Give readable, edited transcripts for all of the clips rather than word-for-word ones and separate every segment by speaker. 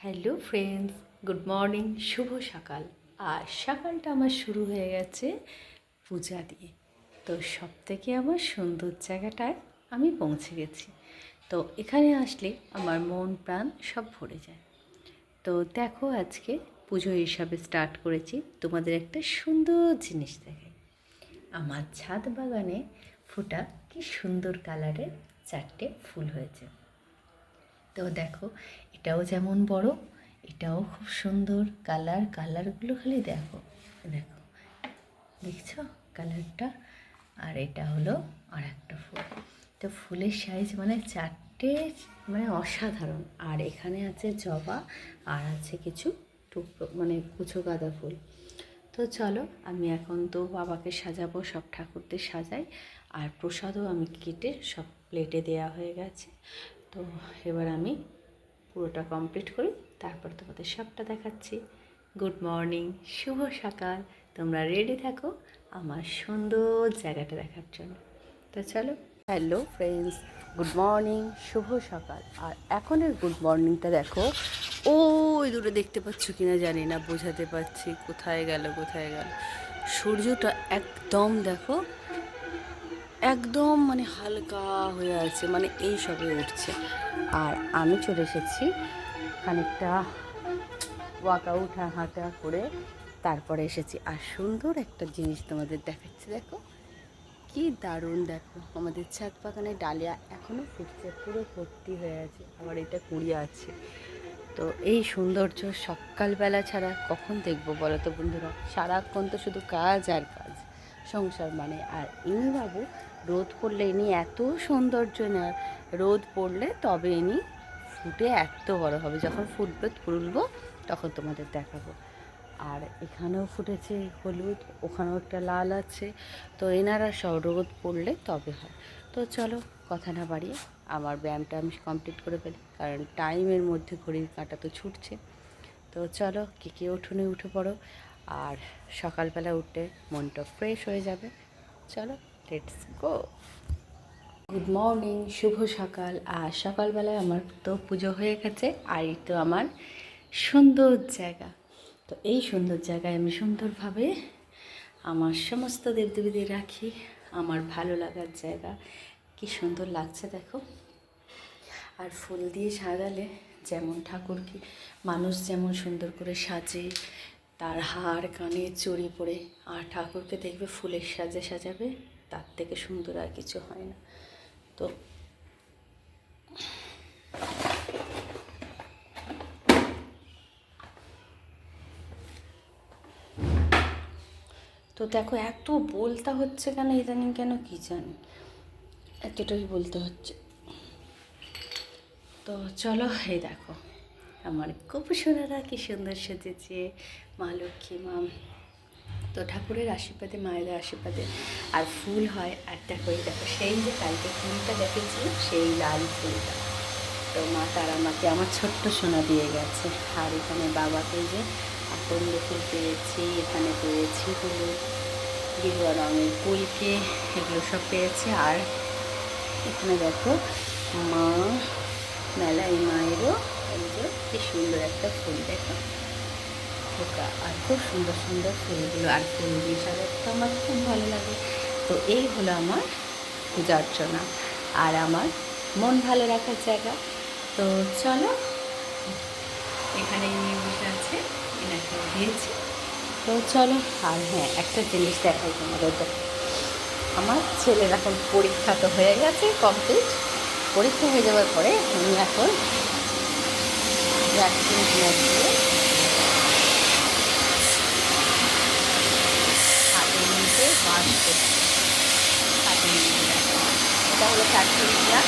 Speaker 1: Hello friends, good morning, শুভ সকাল। আর সকালটা আমার শুরু হয়ে গেছে পূজা দিয়ে। তো সব থেকে আমার সুন্দর জায়গাটায় আমি পৌঁছে গেছি। তো এখানে আসলে আমার মন প্রাণ সব ভরে যায়। তো দেখো, আজকে পুজো হিসাবে স্টার্ট করেছি। তোমাদের একটা সুন্দর জিনিস দেখাই। আমার ছাদ বাগানে ফোটা কি সুন্দর কালারের 4টে ফুল হয়েছে। তো দেখো, এটাও যেমন বড়, এটাও খুব সুন্দর কালারগুলো খালি দেখো দেখো, দেখছো কালারটা। আর এটা হলো আর একটা ফুল। তো ফুলের সাইজ মানে 4টে, মানে অসাধারণ। আর এখানে আছে জবা, আর আছে কিছু টুকরো মানে কুচো গাঁদা ফুল। তো চলো, আমি এখন তো বাবাকে সাজাবো, সব ঠাকুরদের সাজাই। আর প্রসাদও আমি কেটে সব প্লেটে দেওয়া হয়ে গেছে। তো এবার আমি পুরোটা কমপ্লিট করি, তারপর তোমাদের সবটা দেখাচ্ছি। গুড মর্নিং, শুভ সকাল। তোমরা রেডি থাকো আমার সুন্দর জায়গাটা দেখার জন্য। তো চলো। হ্যালো ফ্রেন্ডস, গুড মর্নিং, শুভ সকাল। আর এখনের গুড মর্নিংটা দেখো, ওই দূরে দেখতে পাচ্ছ কিনা জানি না, বোঝাতে পারছি কোথায় গেল। সূর্যটা একদম দেখো, একদম মানে হালকা হয়ে আছে, মানে এই সবে উঠছে। আর আমি চলে এসেছি খানিকটা ওয়ার্কআউট হাঁটা করে, তারপরে এসেছি। আর সুন্দর একটা জিনিস তোমাদের দেখাচ্ছি, দেখো কি দারুণ। দেখো, আমাদের ছাদ বাগানে ডালিয়া এখনও ফুটছে, পুরো ভর্তি হয়ে আছে। আবার এটা কুড়িয়ে আছে। তো এই সৌন্দর্য সকালবেলা ছাড়া কখন দেখবো বলো তো বন্ধুরা? সারাক্ষণ তো শুধু কাজ আর কাজ, সংসার মানে। আর ইনি বাবু রোদ পড়লে, ইনি এত সৌন্দর্য না, রোদ পড়লে তবে ইনি ফুটে এত বড় হবে। যখন ফুটবে তুলবো, তখন তোমাদের দেখাবো। আর এখানেও ফুটেছে হলুদ, ওখানেও একটা লাল আছে। তো এনারা সব রোদ পড়লে তবে হয়। তো চলো, কথা না বাড়িয়ে আমার ব্যায়ামটা আমি কমপ্লিট করে ফেলি, কারণ টাইমের মধ্যে ঘড়ির কাঁটা তো ছুটছে। তো চলো, কে উঠোনে উঠে পড়ো। আর সকালবেলা উঠে মনটা ফ্রেশ হয়ে যাবে। চলো, লেটস গো। গুড মর্নিং, শুভ সকাল। আর সকালবেলায় আমার তো পুজো হয়ে গেছে, আর এই তো আমার সুন্দর জায়গা। তো এই সুন্দর জায়গায় আমি সুন্দরভাবে আমার সমস্ত দেবদেবীদের রাখি। আমার ভালো লাগার জায়গা, কি সুন্দর লাগছে দেখো। আর ফুল দিয়ে সাজালে যেমন ঠাকুরকে মানুষ যেমন সুন্দর করে সাজে, তার হার কানে চড়ি পড়ে, আর ঠাকুরকে দেখবে ফুলের সাজে সাজাবে, তার থেকে সুন্দর আর কিছু হয় না। তো তো দেখো, এত বলতে হচ্ছে কেন ইদানিং, কেন কি জানি এতটাই বলতে হচ্ছে। তো চলো, এই দেখো আমার গোপুসোনারা কি সুন্দর সেজেছে, মা লক্ষ্মী মা। তো ঠাকুরের আশীর্বাদে, মায়েদের আশীর্বাদে আর ফুল হয়। আর দেখো, এই দেখো সেই যে কালকে ফুলটা দেখেছিলাম, সেই লাল ফুলটা তো মা তারা আমাকে আমার ছোট্ট সোনা দিয়ে গেছে। আর এখানে বাবাকে যে আকন্দ ফুল পেয়েছি, এখানে পেয়েছি হলুদ গেরুয়া রঙের ফুলকে, এগুলো সব পেয়েছি। আর এখানে দেখো মা মেলাই মায়েরও এই যে কি সুন্দর একটা ফুল, দেখো পোকা। আর খুব সুন্দর সুন্দর ফুলগুলো, আর ফুল দিয়ে সাজাতে তো আমার খুব ভালো লাগে। তো এই হলো আমার পূজা অর্চনা আর আমার মন ভালো রাখার জায়গা। তো চলো, এখানে নিয়ে বসে আছে, এনাকে দিয়েছি। তো চলো। আর হ্যাঁ, একটা জিনিস দেখাই তোমাদের। আমার ছেলের এখন পরীক্ষা তো হয়ে গেছে কমপ্লিট। পরীক্ষা হয়ে যাওয়ার পরে আমি এখন ভ্যাকসিন দিয়ে হাতে নিতে বাস করছি। হাতে নিতে এটা হলো ক্যাটফিলিয়া।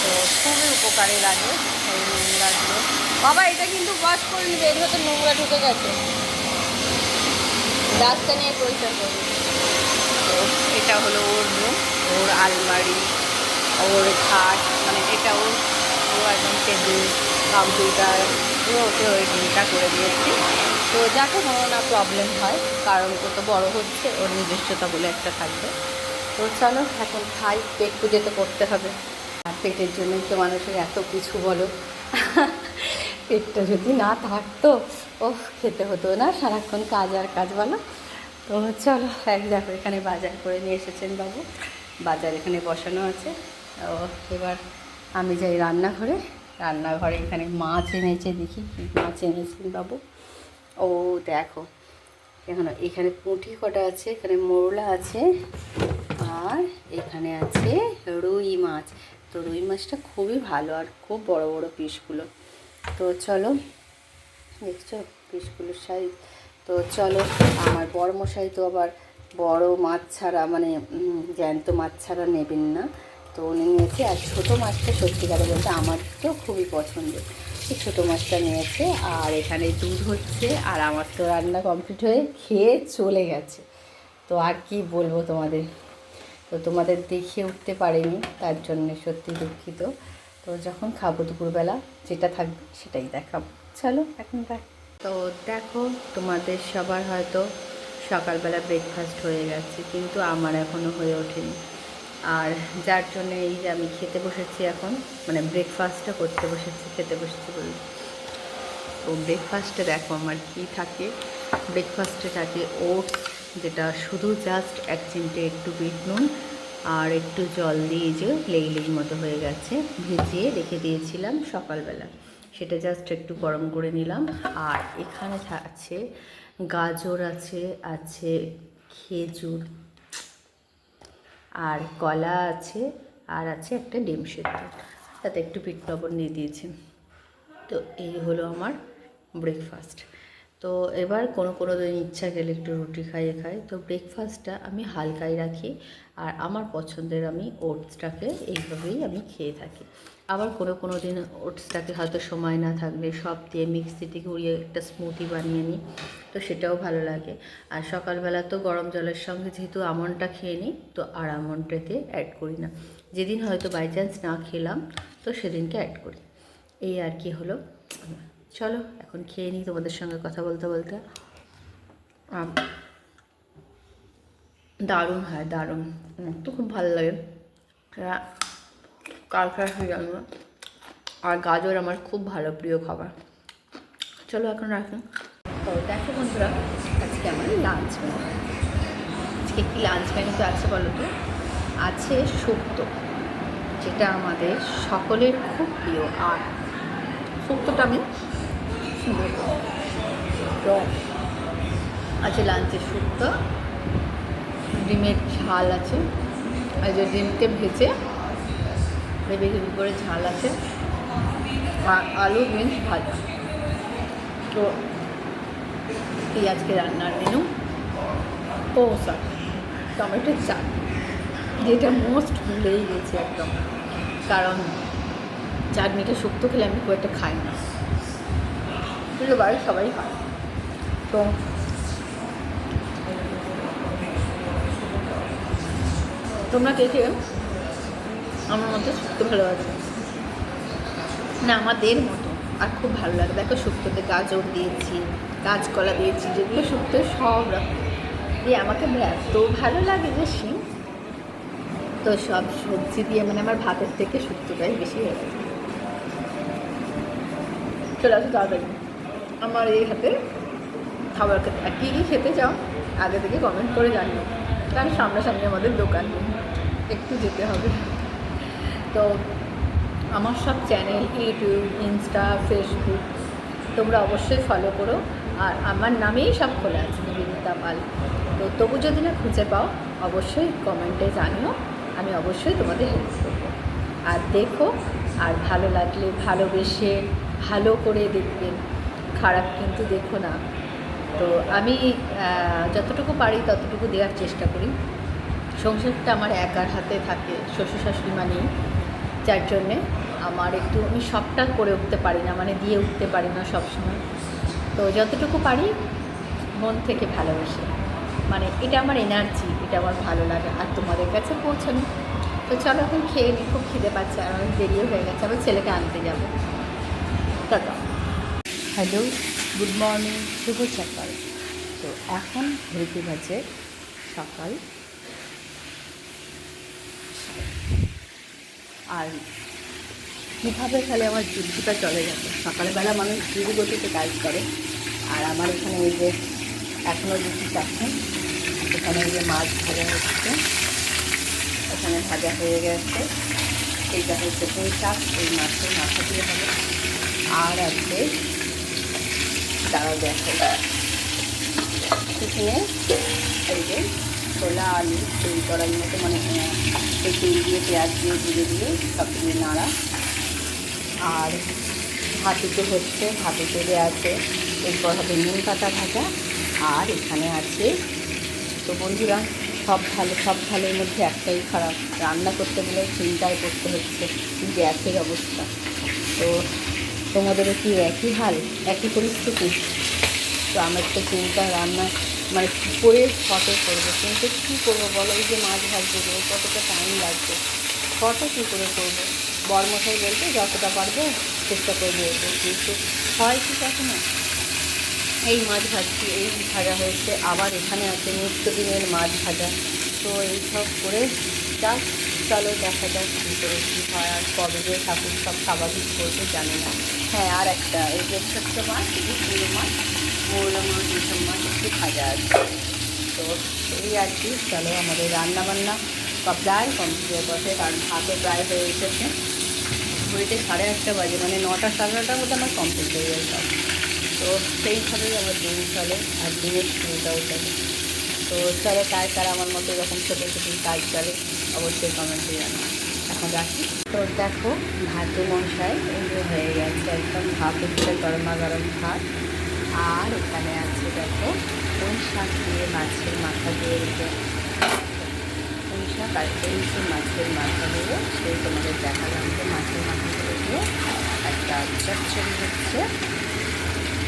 Speaker 1: তো খুবই উপকারে লাগে এই নোংরাগুলো। বাবা, এটা কিন্তু ওয়াশ করে নেবে, এর ভেতর নোংরা ঢুকে গেছে, রাস্তা নিয়ে পরিষ্কার করবে। তো এটা হলো ওর রুম, ওর আলমারি, ওর খাট, মানে এটা ও একদম টেবিল, কম্পিউটার পুরো ওকে ওই রুমটা করে দিয়েছি। তো যাতে কোনো না প্রবলেম হয়, কারণ ও তো বড়ো হচ্ছে, ওর নিজস্বতা বলে একটা থাকবে। তো চলো এখন খাই, পেট পুজো তো করতে হবে। আর পেটের জন্যই তো মানুষের এত কিছু বলো। পেটটা যদি না থাকতো ও খেতে হতো না, সারাক্ষণ কাজ আর কাজ বলো। তো চলো, দেখো এখানে বাজার করে নিয়ে এসেছেন বাবু, বাজার এখানে বসানো আছে। ও এবার আমি যাই রান্নাঘরে। রান্নাঘরে এখানে মাছ এনেছে, দেখি কী মাছ এনেছেন বাবু। ও দেখো এখানে পুঁটি কটা আছে, এখানে মোরলা আছে, আর এখানে আছে রুই মাছ। তো রুই মাছটা খুবই ভালো আর খুব বড় বড় পিসগুলো। তো চলো, দেখছো পিসগুলোর সাইজ। তো চলো, আমার বড়মশাই তো আবার বড় মাছ ছাড়া মানে জ্যান্ত মাছ ছাড়া নেবেন না, তো উনি নিয়েছে। আর ছোটো মাছটা সত্যিকারে বলতে আমার তো খুবই পছন্দের, এই ছোটো মাছটা নিয়েছে। আর এখানে দুধ হচ্ছে, আর আমার তো রান্না কমপ্লিট হয়ে খেয়ে চলে গেছে। তো আর কি বলবো তোমাদের, তো তোমাদের দেখিয়ে উঠতে পারিনি, তার জন্যে সত্যি দুঃখিত। তো যখন খাবো দুপুরবেলা যেটা থাকবে সেটাই দেখাবো। চলো এখন বাই। তো দেখো, তোমাদের সবার হয়তো সকালবেলা ব্রেকফাস্ট হয়ে গেছে, কিন্তু আমার এখনও হয়ে ওঠেনি। আর যার জন্য এই যে আমি খেতে বসেছি এখন, মানে ব্রেকফাস্টটা করতে বসেছি, খেতে বসেছি বলি। তো ব্রেকফাস্টে দেখো আমার কী থাকে। ব্রেকফাস্টে থাকে ওটস, যেটা শুধু জাস্ট 1 চিমটে একটু বিট নুন আর একটু জল দিয়ে যে লেই মতো হয়ে গেছে, ভিজিয়ে রেখে দিয়েছিলাম সকালবেলা, সেটা জাস্ট একটু গরম করে নিলাম। আর এখানে আছে গাজর, আছে খেজুর, আর কলা আছে, আর আছে একটা ডিম সেদ্ধ, তাতে একটু বিট লবণ দিয়ে দিয়েছি। তো এই হলো আমার ব্রেকফাস্ট। তো এবার কোনো দিন ইচ্ছা গেলে একটু রুটি খাইয়ে খাই। তো ব্রেকফাস্টটা আমি হালকাই রাখি, আর আমার পছন্দের আমি ওটসটাকে এইভাবেই আমি খেয়ে থাকি। আবার কোনো দিন ওটসটাকে হয়তো সময় না থাকলে সব দিয়ে মিক্সিতে ঘুরিয়ে একটা স্মুদি বানিয়ে নিই, তো সেটাও ভালো লাগে। আর সকালবেলা তো গরম জলের সঙ্গে যেহেতু আমন্ডটা খেয়ে নিই, তো আর আমন্ডটাতে অ্যাড করি না। যেদিন হয়তো বাই চান্স না খেলাম, তো সেদিনকে অ্যাড করি। এই আর কি হলো। চলো এখন খেয়ে নিই তোমাদের সঙ্গে কথা বলতে বলতে। দারুণ হয়, দারুণ, তো খুব ভালো লাগে। কালকে হয়ে গেল। আর গাজর আমার খুব ভালো প্রিয় খাবার। চলো এখন রাখুন। তো দেখো বন্ধুরা, আজকে আমার লাঞ্চ মেনু। আজকে কী লাঞ্চ মেনুতে আছে বলো তো? আছে শুক্তো, যেটা আমাদের সকলের খুব প্রিয়। আর শুক্তোটা আমি তো আছে লাঞ্চের শুক্তো, ডিমের ঝাল আছে, আর যে ডিমকে ভেজে বেগুন করে ঝাল আছে, আর আলু বিনস ভাজা। তো এই আজকে রান্নার মেনু। ও স্যার, টমেটোর চাটনি, যেটা মোস্ট ভুলেই গেছি একদম, কারণ চাটনিটা শুক্তো খেলে আমি খুব একটা খাই না, কিন্তু বাড়ির সবাই খায়। তো তোমরা কে কে আমার মতো শুক্তো ভালোবাসো না? আমাদের মতো আর খুব ভালো লাগে। দেখো শুক্তোতে গাজর দিয়েছি, কাঁচকলা দিয়েছি, যেগুলো শুক্তো সব রকম দিয়ে আমাকে এত ভালো লাগে যে তো সব সবজি দিয়ে মানে আমার ভাতের থেকে শুক্তোটাই বেশি হয়ে গেছে। চলে আসো তাড়াতাড়ি আমার এই হাতে খাবার খেতে। আর কী কী খেতে চাও আগে থেকে কমেন্ট করে জানিও, কারণ সামনাসামনি আমাদের দোকান একটু যেতে হবে। তো আমার সব চ্যানেল, ইউটিউব, ইনস্টা, ফেসবুক তোমরা অবশ্যই ফলো করো, আর আমার নামেই সব খোলা আছে, নিবেদিতা পাল। তো তবু যদি না খুঁজে পাও অবশ্যই কমেন্টে জানিও, আমি অবশ্যই তোমাদের হেল্প করবো। আর দেখো, আর ভালো লাগলে ভালোবেসে ভালো করে দেখবেন, খারাপ কিন্তু দেখো না। তো আমি যতটুকু পারি ততটুকু দেওয়ার চেষ্টা করি। সংসারটা আমার একার হাতে থাকে, শ্বশুর শাশুড়ি মানেই, যার জন্যে আমার একটু আমি সবটা করে উঠতে পারি না, মানে দিয়ে উঠতে পারি না সবসময়। তো যতটুকু পারি মন থেকে ভালোবেসে, মানে এটা আমার এনার্জি, এটা আমার ভালো লাগে আর তোমাদের কাছে পৌঁছানো। তো চলো এখন খেয়ে নিই, খুব খিদে পাচ্ছে, আর আমার দেরিও হয়ে গেছে, আবার ছেলেকে আনতে যাবো। টাটা। হ্যালো, গুড মর্নিং, শুভ সকাল। তো এখন ঘড়িতে বাজে সকাল, আর কীভাবে খালি আমার যুদ্ধটা চলে যাবে। সকালবেলা মানুষ ধীর গতিতে কাজ করে, আর আমার এখানে এই যে এখনও রুটি চাচ্ছেন, এখানে এই যে মাছ ভাজা হচ্ছে, এখানে ভাজা হয়ে গেছে। এইটা হচ্ছে পুঁই শাক, এই মাছের মাথা দিয়ে হবে। আর আছে দাঁড়াও দেখো টিফিনে এই যে ছোলা আলু তৈরি করার মতো, মানে এই তেল দিয়ে পেঁয়াজ দিয়ে জিরে দিয়ে সব দিয়ে নাড়া। আর ভাতুতে হচ্ছে, ভাতুতে আছে, এরপর হবে নিম পাতা ভাজা। আর এখানে আছে, তো বন্ধুরা সব ভালোর মধ্যে একটাই খারাপ, রান্না করতে গেলে চিন্তায় করতে হচ্ছে, গ্যাসের অবস্থা। তো তোমাদেরও কি একই হাল, একই পরিস্থিতি? তো আমার তো চিন্তা রান্না মানে কী করে শর্টে করবো, কিন্তু কী করবো বলো, এই যে মাছ ভাজতে গেলে কতটা টাইম লাগবে, শর্টে কী করে করবো? বরমশাই বলতে যতটা পারবো চেষ্টা করে দিয়েছে, কিন্তু হয় কি কখনো। এই মাছ ভাজছি, এই ভাজা হয়েছে, আবার এখানে আছে নিত্যদিনের মাছ ভাজা। তো এইসব করে যাক, চলো দেখা যাক কী করে কী হয়, আর কবে যে ঠাকুর সব স্বাভাবিক করবে জানি না। হ্যাঁ, আর একটা এই যে ছোট্ট মাছ, এই যে পুরো মাছ, মৌলা মাছ, এইসব মাছ একটু ভাজা আছে। তো এই আর কি, চলো আমাদের রান্নাবান্না প্রায় কমপ্লিটের পথে, কারণ ভাতও প্রায় হয়ে এসেছে। ঘড়িতে 8:30 বাজে, মানে 9টা 9:30টার মধ্যে আমার কমপ্লিট হয়ে যায় সব। তো সেইভাবেই আমার দিন চলে, আর দিনের শুরুটাও চলে। তো চলো কার আমার মতো এরকম ছোটো ছোটো কাজ চলে অবশ্যই কমেন্টে জানাও। এখন রাখি। তো দেখো ভাতে মশাই এগুলো হয়ে গেছে, একদম ভাত উঠলে গরমা গরম ভাত। আর এখানে আছে দেখো পুঁই শাক দিয়ে মাছের মাথা দিয়ে, পুঁই শাক আর এই যে মাছের মাথা দিয়ে, সেই তোমাদের দেখালাম যে মাছের মাথাগুলো দিয়ে একটা চচ্চড়ি হচ্ছে।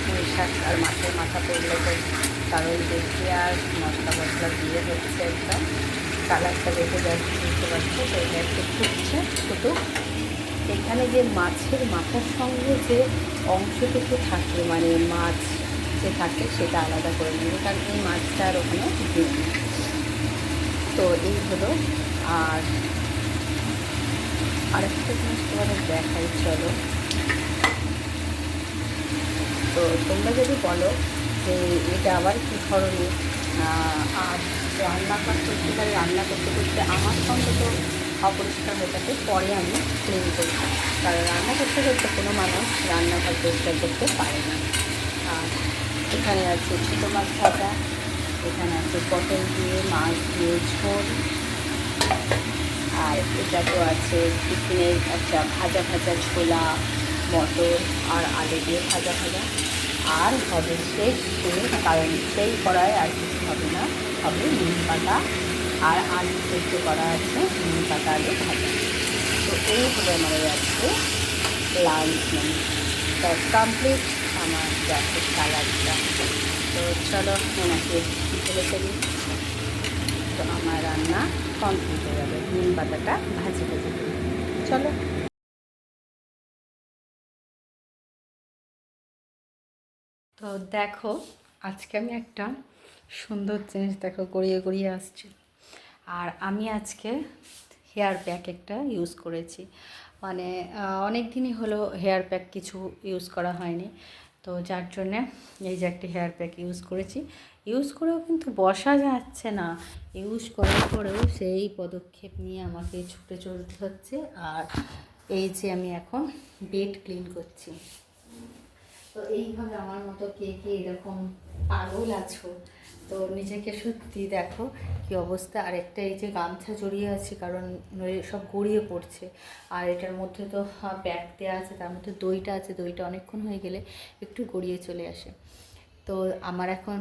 Speaker 1: পুঁই শাক আর মাছের মাথা পড়লে তো কারণ দেখে আর মশলা দিয়ে হচ্ছে, একদম কালারটা দেখে যাচ্ছে, বুঝতে পারছো। তো এটা একটু ফুটছে ফুটুক। এখানে যে মাছের মাথার সঙ্গে যে অংশটুকু থাকে, মানে মাছ যে থাকে সেটা আলাদা করে নেবে, কারণ এই মাছটা আর ওখানে দিয়ে। তো এই হলো। আর আরেকটা জিনিস তোমাদের দেখাই, চলো। তো তোমরা যদি বলো যে এটা আবার কী ধরনের, আর রান্না করতে পারে, রান্না করতে করতে আমার সঙ্গে তো অপরিষ্কার হয়ে থাকে, পরে আমি ক্লিন করি, কারণ রান্না করতে করতে কোনো মানুষ রান্নাঘর পরিষ্কার করতে পারে না। আর এখানে আছে ছোটো মাছ ভাজা, এখানে আছে পটল দিয়ে মাছ দিয়ে ঝোল, আর এটা তো আছে টিফিনের একটা ভাজা ভাজা ছোলা, মটর আর আলু দিয়ে ভাজা ভাজা। আর হবে শেষ করে, কারণ সেই কড়ায় আর কিছু হবে না, হবে নিম পাতা আর আলু সেদ্ধ করা আছে, নিম পাতা আলু ভাজা। তো এই হলো আমাদের আজকে লাঞ্চ মেনু। তো কমপ্লিট আমার গ্যাসের স্যালাডটা। তো চলো ওনাকে ঢেলে ফেলি, তো আমার রান্না কমপ্লিট হয়ে যাবে, নিম পাতাটা ভাজি ভাজি করি। চলো। তো দেখো আজকে আমি একটা সুন্দর জিনিস দেখো গড়িয়ে গড়িয়ে আসছে। আর আমি আজকে হেয়ার প্যাক একটা ইউজ করেছি, মানে অনেক দিনই হলো হেয়ার প্যাক কিছু ইউজ করা হয়নি। তো যার জন্যে এই যে একটা হেয়ার প্যাক ইউজ করেছি, ইউজ করেও কিন্তু বসা যাচ্ছে না, ইউজ করার পরেও সেই পদক্ষেপ নিয়ে আমাকে ছুটে চলতে হচ্ছে। আর এই যে আমি এখন বেড ক্লিন করছি। তো এইভাবে আমার মতো কে কে এরকম পাগল আছো, তো নিজেকে সত্যি দেখো কি অবস্থা। আর একটা এই যে গামছা জড়িয়ে আছে, কারণ সব গড়িয়ে পড়ছে। আর এটার মধ্যে তো প্যাক দেওয়া আছে, তার মধ্যে দইটা আছে, দইটা অনেকক্ষণ হয়ে গেলে একটু গড়িয়ে চলে আসে। তো আমার এখন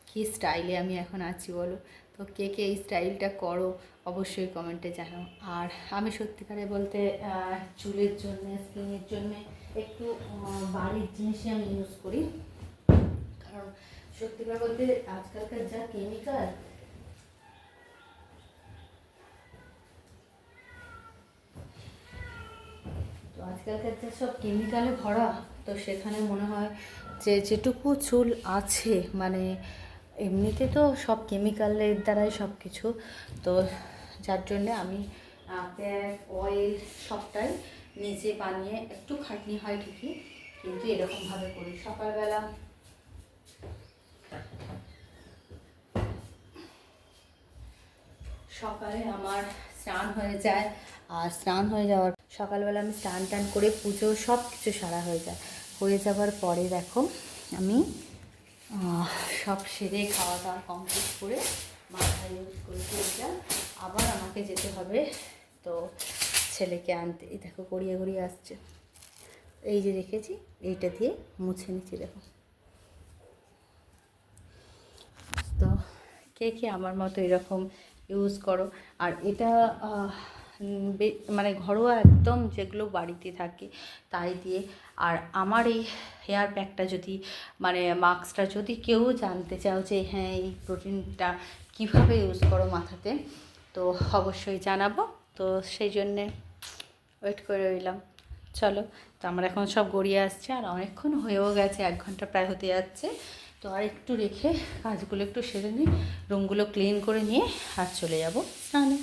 Speaker 1: কী স্টাইলে আমি এখন আছি বলো, তো কে কে এই স্টাইলটা করো অবশ্যই কমেন্টে জানাও। আর আমি সত্যিকারে বলতে চুলের জন্যে, স্কিনের জন্যে একটু বাড়ির জিনিসই আমি ইউজ করি, কারণ সত্যিকার বলতে আজকালকার যা কেমিক্যাল, তো আজকালকার যা সব কেমিক্যালে ভরা, তো সেখানে মনে হয় যে যেটুকু চুল আছে, মানে এমনিতে তো সব কেমিক্যালের দ্বারাই সব কিছু। তো যার জন্যে আমি তেল অয়েল সবটাই নিজে বানিয়ে, একটু খাটনি হয় ঠিকই, কিন্তু এরকমভাবে করি। সকালবেলা সকালে আমার স্নান হয়ে যায়, আর স্নান হয়ে যাওয়ার সকালবেলা আমি স্নান টান করে পুজো সব কিছু সারা হয়ে যায়। হয়ে যাওয়ার পরে দেখো আমি সব সেরে খাওয়া দাওয়া কমপ্লিট করে মাথায় ইউজ করে চললাম। আবার আমাকে যেতে হবে তো ছেলেকে আনতে। এই দেখো গড়িয়ে গড়িয়ে আসছে, এই যে রেখেছি এইটা দিয়ে মুছে নিচ্ছি। দেখো তো কে কে আমার মতো এরকম ইউজ করো। আর এটা মানে ঘরোয়া একদম যেগুলো বাড়িতে থাকে তাই দিয়ে। আর আমার এই হেয়ার প্যাকটা যদি মানে মাস্কটা যদি কেউ জানতে চাও যে হ্যাঁ এই প্রোটিনটা কীভাবে ইউজ করো মাথাতে, তো অবশ্যই জানাবো। তো সেই জন্যে ওয়েট করে রইলাম। চলো, তো আমার এখন সব গড়িয়ে আসছে, আর অনেকক্ষণ হয়েও গেছে, 1 ঘন্টা প্রায় হতে যাচ্ছে। তো আর একটু রেখে কাজগুলো একটু সেরে নিই, রুমগুলো ক্লিন করে নিয়ে আর চলে যাব স্নানে।